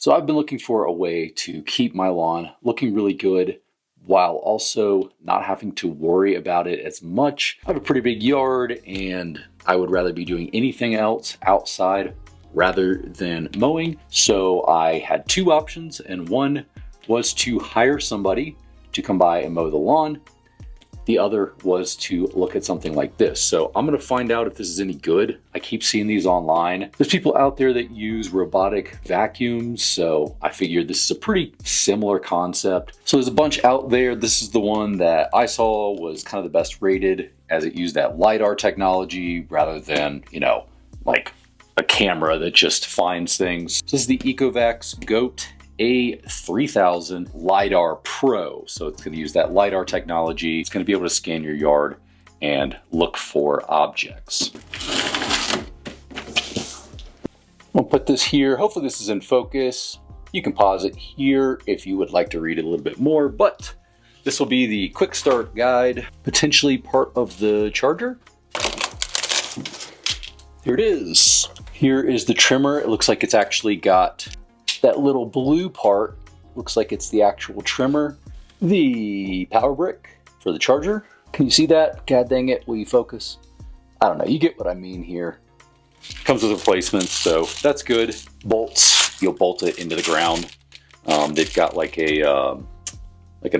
So I've been looking for a way to keep my lawn looking really good while also not having to worry about it as much. I have a pretty big yard and I would rather be doing anything else outside rather than mowing. So I had two options, and one was to hire somebody to come by and mow the lawn. The other was to look at something like this. So I'm gonna find out if this is any good. I keep seeing these online. There's people out there that use robotic vacuums, so I figured this is a pretty similar concept. So there's a bunch out there. This is the one that I saw was kind of the best rated, as it used that LiDAR technology rather than, like a camera that just finds things. So this is the EcoVacs GOAT A3000 LiDAR Pro. So it's going to use that LiDAR technology. It's going to be able to scan your yard and look for objects. I'll put this here. Hopefully this is in focus. You can pause it here if you would like to read it a little bit more, but this will be the quick start guide, potentially part of the charger. Here it is. Here is the trimmer. It looks like it's actually got that little blue part. Looks like it's the actual trimmer. The power brick for the charger. Can you see that? God dang it, will you focus? I don't know, you get what I mean here. Comes with replacements, so that's good. Bolts, you'll bolt it into the ground. They've got like an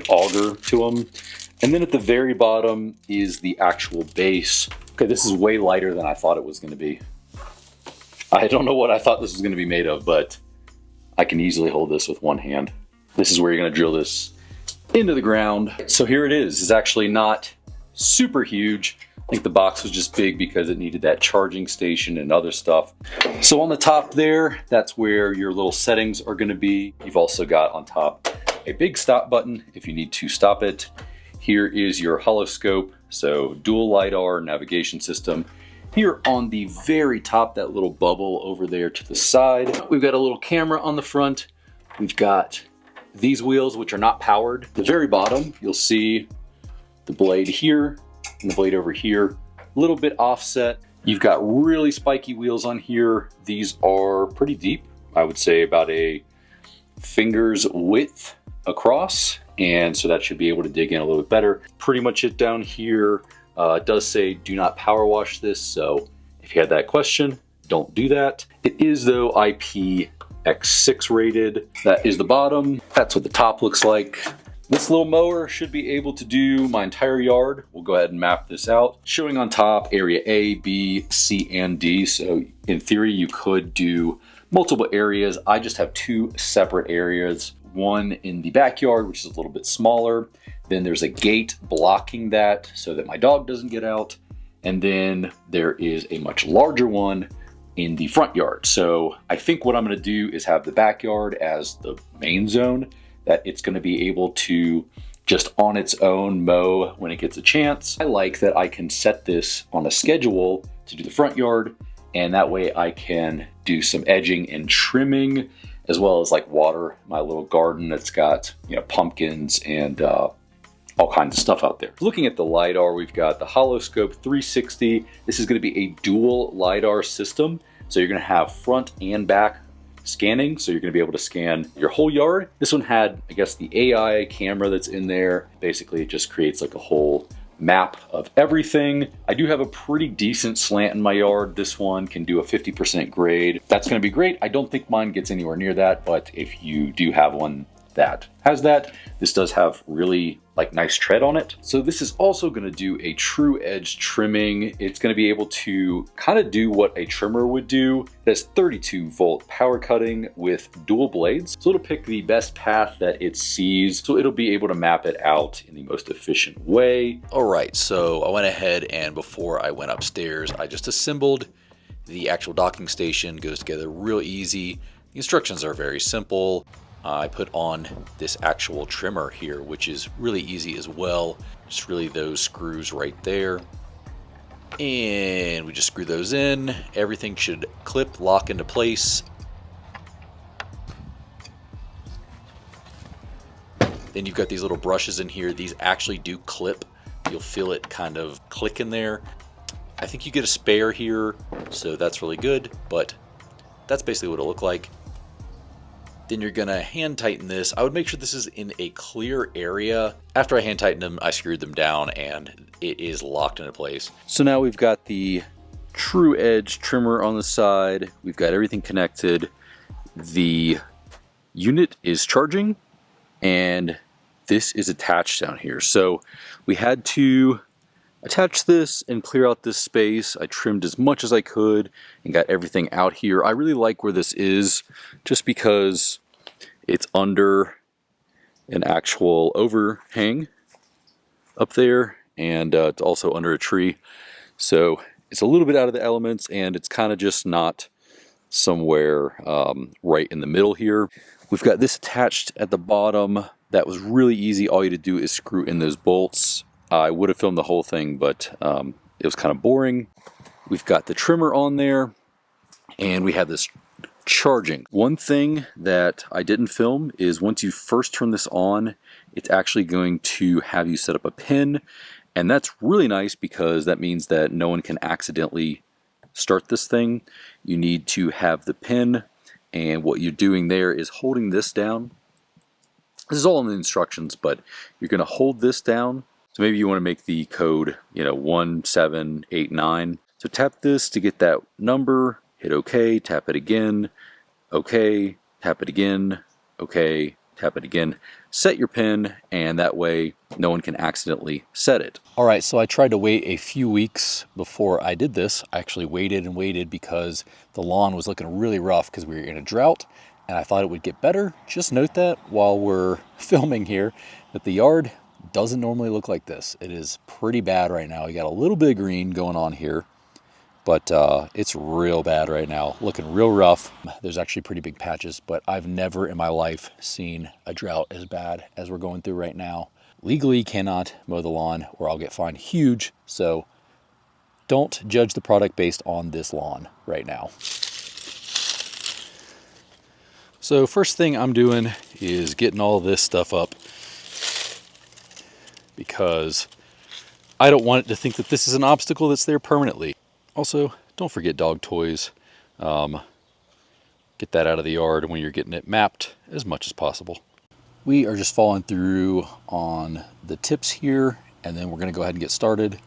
auger to them. And then at the very bottom is the actual base. Okay, this is way lighter than I thought it was gonna be. I don't know what I thought this was gonna be made of, but I can easily hold this with one hand. This is where you're gonna drill this into the ground. So here it is. It's actually not super huge. I think the box was just big because it needed that charging station and other stuff. So on the top there, that's where your little settings are gonna be. You've also got on top a big stop button if you need to stop it. Here is your holoscope, so dual LiDAR navigation system. Here on the very top, that little bubble over there to the side, we've got a little camera on the front. We've got these wheels, which are not powered. At the very bottom, you'll see the blade here and the blade over here, a little bit offset. You've got really spiky wheels on here. These are pretty deep. I would say about a finger's width across. And so that should be able to dig in a little bit better. Pretty much it down here. It does say do not power wash this, so if you had that question, don't do that. It is though IPX6 rated. That is the bottom. That's what the top looks like. This little mower should be able to do my entire yard. We'll go ahead and map this out. Showing on top area A, B, C, and D. So in theory, you could do multiple areas. I just have two separate areas. One in the backyard, which is a little bit smaller. Then there's a gate blocking that so that my dog doesn't get out. And then there is a much larger one in the front yard. So I think what I'm gonna do is have the backyard as the main zone, that it's gonna be able to just on its own mow when it gets a chance. I like that I can set this on a schedule to do the front yard, and that way I can do some edging and trimming, as well as like water my little garden that's got, pumpkins and all kinds of stuff out there. Looking at the LiDAR, we've got the Holoscope 360. This is gonna be a dual LiDAR system. So you're gonna have front and back scanning. So you're gonna be able to scan your whole yard. This one had, I guess, the AI camera that's in there. Basically, it just creates like a whole map of everything. I do have a pretty decent slant in my yard. This one can do a 50% grade. That's gonna be great. I don't think mine gets anywhere near that, but if you do have one that has that, this does have really nice tread on it. So this is also going to do a true edge trimming. It's going to be able to kind of do what a trimmer would do. That's 32 volt power cutting with dual blades. So it'll pick the best path that it sees. So it'll be able to map it out in the most efficient way. All right, so I went ahead and before I went upstairs, I just assembled the actual docking station. Goes together real easy. The instructions are very simple. I put on this actual trimmer here, which is really easy as well. Just really those screws right there. And we just screw those in. Everything should clip, lock into place. Then you've got these little brushes in here. These actually do clip. You'll feel it kind of click in there. I think you get a spare here, so that's really good, but that's basically what it'll look like. Then you're gonna hand tighten this. I would make sure this is in a clear area. After I hand tightened them, I screwed them down and it is locked into place. So now we've got the true edge trimmer on the side. We've got everything connected. The unit is charging and this is attached down here. So we had to attach this and clear out this space. I trimmed as much as I could and got everything out here. I really like where this is just because it's under an actual overhang up there, and it's also under a tree. So it's a little bit out of the elements and it's kind of just not somewhere right in the middle here. We've got this attached at the bottom. That was really easy. All you had to do is screw in those bolts. I would have filmed the whole thing, but it was kind of boring. We've got the trimmer on there, and we have this charging. One thing that I didn't film is once you first turn this on, it's actually going to have you set up a pin, and that's really nice because that means that no one can accidentally start this thing. You need to have the pin, and what you're doing there is holding this down. This is all in the instructions, but you're going to hold this down. So maybe you want to make the code, 1789. So tap this to get that number, hit OK, tap it again, OK, tap it again, OK, tap it again. Set your pin, and that way no one can accidentally set it. All right, so I tried to wait a few weeks before I did this. I actually waited and waited because the lawn was looking really rough because we were in a drought, and I thought it would get better. Just note that while we're filming here, that the yard doesn't normally look like this. It is pretty bad right now. You got a little bit of green going on here, but it's real bad right now, looking real rough. There's actually pretty big patches, but I've never in my life seen a drought as bad as we're going through right now. Legally cannot mow the lawn or I'll get fined huge, so don't judge the product based on this lawn right now. So first thing I'm doing is getting all this stuff up because I don't want it to think that this is an obstacle that's there permanently. Also, don't forget dog toys. Get that out of the yard when you're getting it mapped as much as possible. We are just following through on the tips here, and then we're going to go ahead and get started.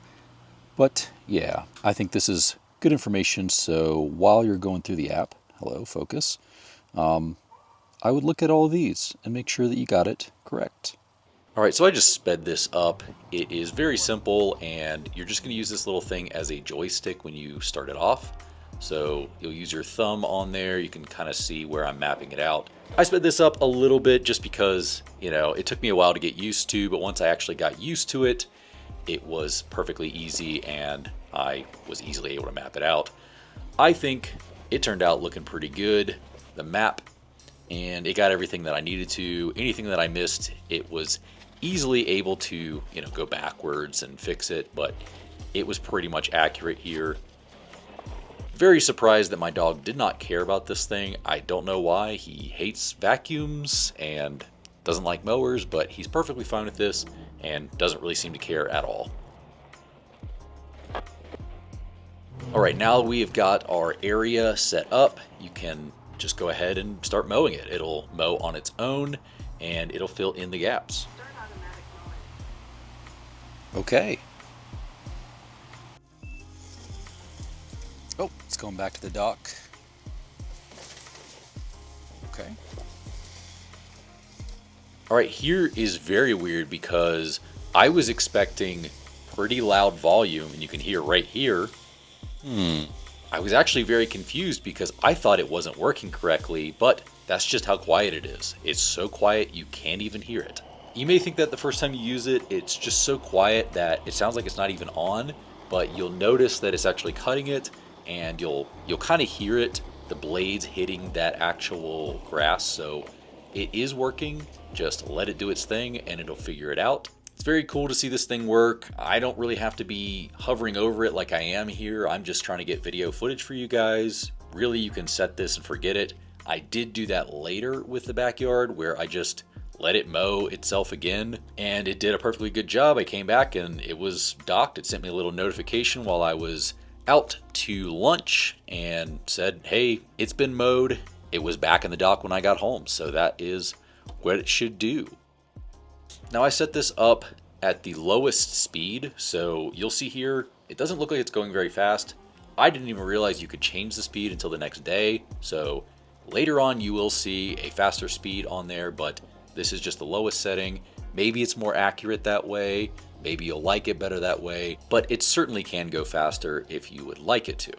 But yeah, I think this is good information. So while you're going through the app, hello, focus, I would look at all of these and make sure that you got it correct. All right, so I just sped this up. It is very simple, and you're just going to use this little thing as a joystick when you start it off. So you'll use your thumb on there. You can kind of see where I'm mapping it out. I sped this up a little bit just because, it took me a while to get used to, but once I actually got used to it, it was perfectly easy and I was easily able to map it out. I think it turned out looking pretty good, the map, and it got everything that I needed to. Anything that I missed, it was easily able to, go backwards and fix it, but it was pretty much accurate here. Very surprised that my dog did not care about this thing. I don't know why. He hates vacuums and doesn't like mowers, but he's perfectly fine with this and doesn't really seem to care at all. All right, now we have got our area set up. You can just go ahead and start mowing it. It'll mow on its own and it'll fill in the gaps. Okay. Oh, it's going back to the dock. Okay. All right, here is very weird because I was expecting pretty loud volume, and you can hear right here. I was actually very confused because I thought it wasn't working correctly, but that's just how quiet it is. It's so quiet you can't even hear it. You may think that the first time you use it, it's just so quiet that it sounds like it's not even on, but you'll notice that it's actually cutting it, and you'll kind of hear it, the blades hitting that actual grass. So it is working. Just let it do its thing and it'll figure it out. It's very cool to see this thing work. I don't really have to be hovering over it like I am here. I'm just trying to get video footage for you guys. Really, you can set this and forget it. I did do that later with the backyard where I just let it mow itself again, and it did a perfectly good job. I came back and it was docked. It sent me a little notification while I was out to lunch and said, hey, it's been mowed it was back in the dock when I got home. So that is what it should do. Now I set this up at the lowest speed, so you'll see here, it doesn't look like it's going very fast. I didn't even realize you could change the speed until the next day, so later on you will see a faster speed on there, but this is just the lowest setting. Maybe it's more accurate that way, maybe you'll like it better that way, but it certainly can go faster if you would like it to.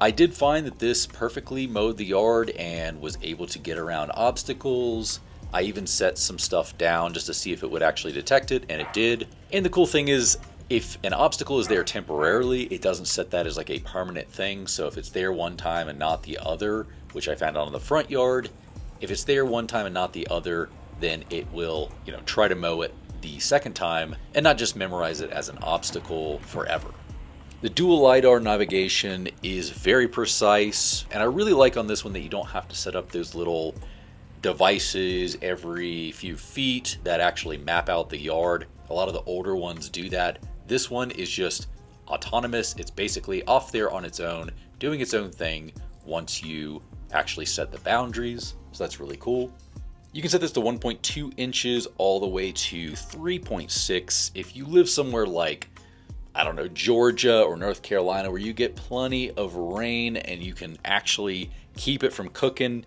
I did find that this perfectly mowed the yard and was able to get around obstacles. I even set some stuff down just to see if it would actually detect it, and it did. And the cool thing is, if an obstacle is there temporarily, it doesn't set that as like a permanent thing. So if it's there one time and not the other, which I found out in the front yard, if it's there one time and not the other, then it will, try to mow it the second time and not just memorize it as an obstacle forever. The dual LiDAR navigation is very precise, and I really like on this one that you don't have to set up those little devices every few feet that actually map out the yard. A lot of the older ones do that. This one is just autonomous. It's basically off there on its own, doing its own thing once you actually set the boundaries. So that's really cool. You can set this to 1.2 inches all the way to 3.6. If you live somewhere like, I don't know, Georgia or North Carolina, where you get plenty of rain and you can actually keep it from cooking,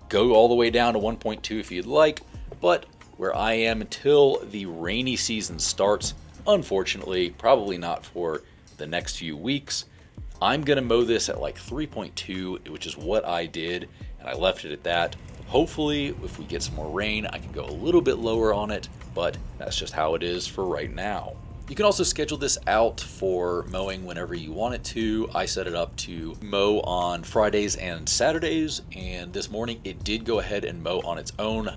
go all the way down to 1.2 if you'd like. But where I am until the rainy season starts, unfortunately, probably not for the next few weeks, I'm gonna mow this at like 3.2, which is what I did, and I left it at that. Hopefully, if we get some more rain, I can go a little bit lower on it, but that's just how it is for right now. You can also schedule this out for mowing whenever you want it to. I set it up to mow on Fridays and Saturdays, and this morning it did go ahead and mow on its own.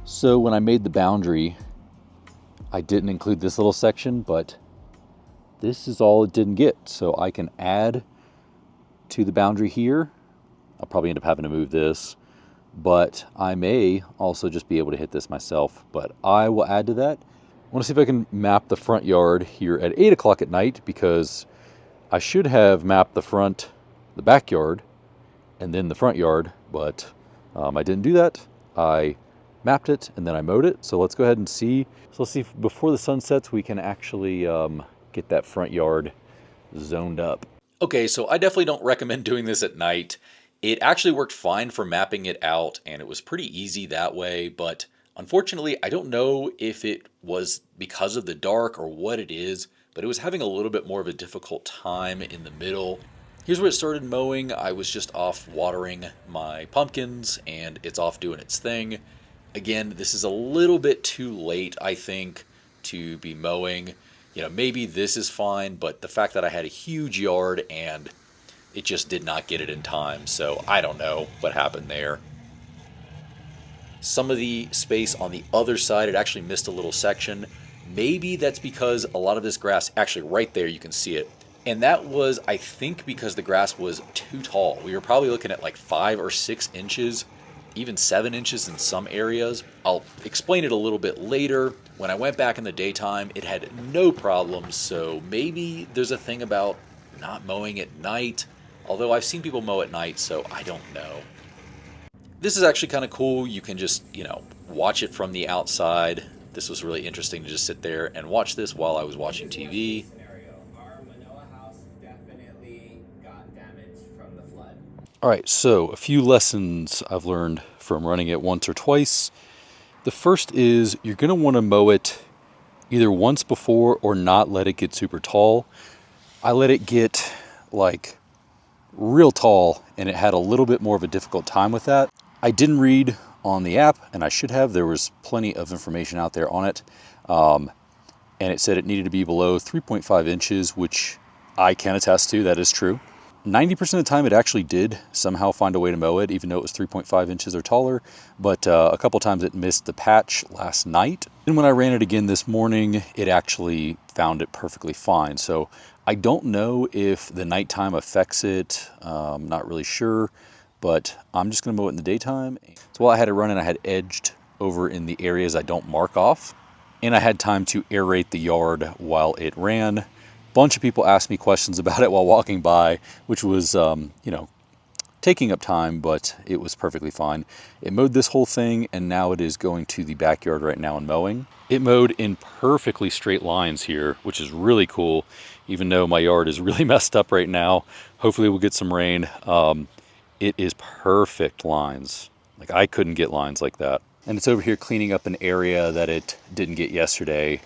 So when I made the boundary, I didn't include this little section, but this is all it didn't get. So I can add to the boundary here. I'll probably end up having to move this, but I may also just be able to hit this myself, but I will add to that. I want to see if I can map the front yard here at 8 o'clock at night, because I should have mapped the backyard, and then the front yard, but I didn't do that. I mapped it and then I mowed it. So let's go ahead and see. So let's see if before the sun sets we can actually get that front yard zoned up. Okay, so I definitely don't recommend doing this at night. It actually worked fine for mapping it out, and it was pretty easy that way, but unfortunately, I don't know if it was because of the dark or what it is, but it was having a little bit more of a difficult time in the middle. Here's where it started mowing. I was just off watering my pumpkins, and it's off doing its thing. Again, this is a little bit too late, I think, to be mowing. Maybe this is fine, but the fact that I had a huge yard and it just did not get it in time, so I don't know what happened there. Some of the space on the other side, it actually missed a little section. Maybe that's because a lot of this grass, actually right there you can see it, and that was, I think, because the grass was too tall. We were probably looking at like 5 or 6 inches, even 7 inches in some areas. I'll explain it a little bit later. When I went back in the daytime, it had no problems, so maybe there's a thing about not mowing at night, although I've seen people mow at night, so I don't know. This is actually kind of cool. You can just, watch it from the outside. This was really interesting to just sit there and watch this while I was watching TV. All right, so a few lessons I've learned from running it once or twice. The first is you're going to want to mow it either once before or not let it get super tall. I let it get like real tall, and it had a little bit more of a difficult time with that. I didn't read on the app, and I should have. There was plenty of information out there on it, and it said it needed to be below 3.5 inches, which I can attest to. That is true. 90% of the time it actually did somehow find a way to mow it, even though it was 3.5 inches or taller, but a couple times it missed the patch last night. And when I ran it again this morning, it actually found it perfectly fine. So I don't know if the nighttime affects it. I'm not really sure, but I'm just going to mow it in the daytime. So while I had it running, I had edged over in the areas I don't mark off, and I had time to aerate the yard while it ran. Bunch of people asked me questions about it while walking by, which was, taking up time, but it was perfectly fine. It mowed this whole thing, and now it is going to the backyard right now and mowing. It mowed in perfectly straight lines here, which is really cool, even though my yard is really messed up right now. Hopefully we'll get some rain. It is perfect lines. Like, I couldn't get lines like that. And it's over here cleaning up an area that it didn't get yesterday.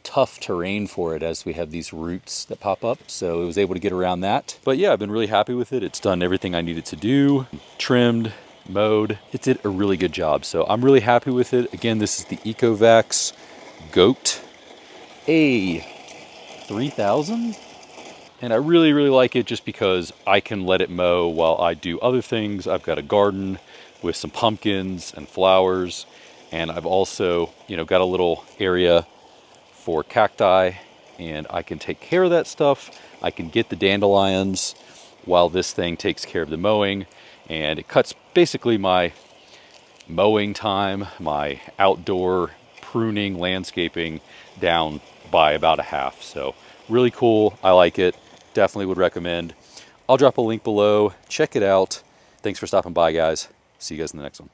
Tough terrain for it, as we have these roots that pop up, so it was able to get around that. But yeah, I've been really happy with it. It's done everything I needed to do, trimmed, mowed. It did a really good job, so I'm really happy with it. Again, this is the EcoVacs Goat A3000, and I really like it just because I can let it mow while I do other things. I've got a garden with some pumpkins and flowers, and I've also, got a little area for cacti, and I can take care of that stuff. I can get the dandelions while this thing takes care of the mowing, and it cuts basically my mowing time, my outdoor pruning, landscaping down by about a half. So really cool. I like it. Definitely would recommend. I'll drop a link below. Check it out. Thanks for stopping by, guys. See you guys in the next one.